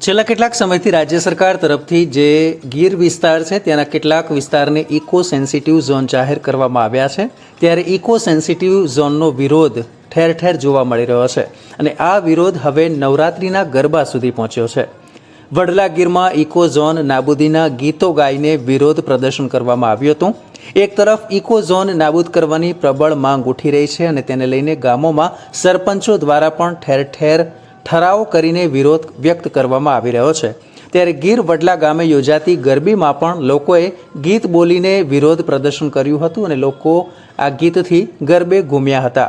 છેલ્લા કેટલાક સમયથી રાજ્ય સરકાર તરફથી જે ગીર વિસ્તાર છે ત્યાંના કેટલાક વિસ્તારને ઇકો સેન્સિટિવ ઝોન જાહેર કરવામાં આવ્યા છે, ત્યારે ઇકો સેન્સિટિવ ઝોનનો વિરોધ ઠેર ઠેર જોવા મળી રહ્યો છે અને આ વિરોધ હવે નવરાત્રિના ગરબા સુધી પહોંચ્યો છે। વડલા ગીરમાં ઇકો ઝોન નાબૂદીના ગીતો ગાઈને વિરોધ પ્રદર્શન કરવામાં આવ્યું હતું। એક તરફ ઇકો ઝોન નાબૂદ કરવાની પ્રબળ માંગ ઉઠી રહી છે અને તેને લઈને ગામોમાં સરપંચો દ્વારા પણ ઠેર ઠેર ઠરાવો કરીને વિરોધ વ્યક્ત કરવામાં આવી રહ્યો છે, ત્યારે ગીર વડલા ગામે યોજાતી ગરબીમાં પણ લોકોએ ગીત બોલીને વિરોધ પ્રદર્શન કર્યું હતું અને લોકો આ ગીતથી ગરબે ઘૂમ્યા હતા।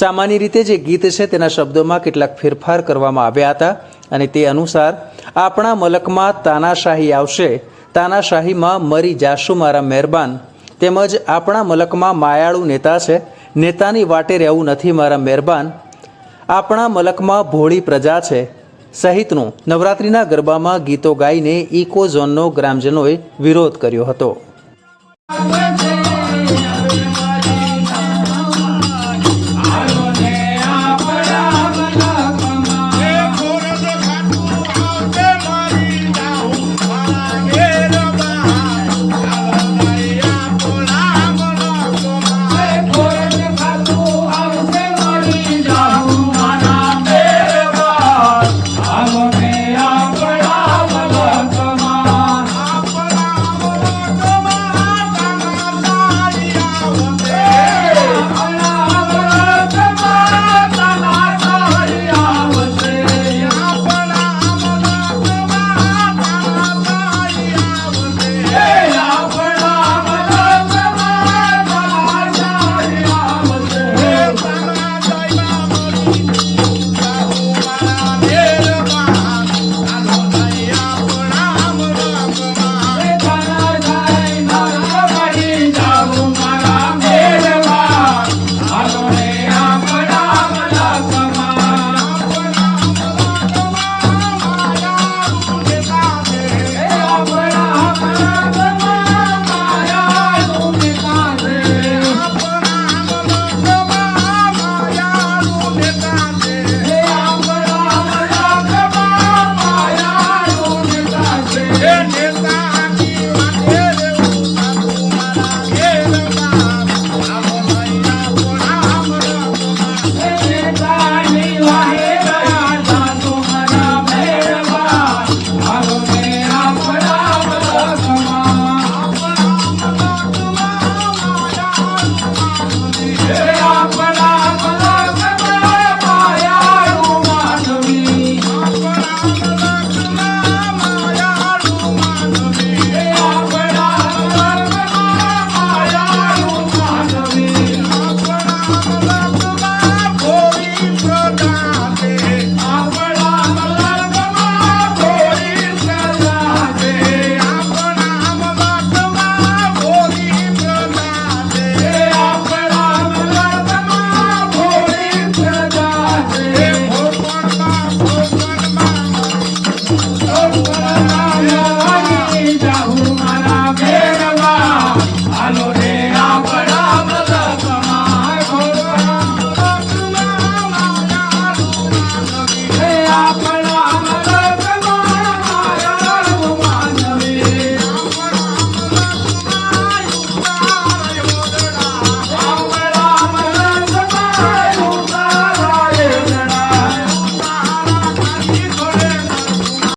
સામાન્ય રીતે જે ગીત છે તેના શબ્દોમાં કેટલાક ફેરફાર કરવામાં આવ્યા હતા અને તે અનુસાર આપણા મલકમાં તાનાશાહી આવશે, તાનાશાહીમાં મરી જાશું મારા મહેરબાન, તેમજ આપણા મલકમાં માયાળુ નેતા છે, નેતાની વાટે રહેવું નથી મારા મહેરબાન, આપણા મલકમાં ભોળી પ્રજા છે સહિતનું નવરાત્રિના ગરબામાં ગીતો ગાઈને ઇકો ઝોનનો ગ્રામજનોએ વિરોધ કર્યો હતો।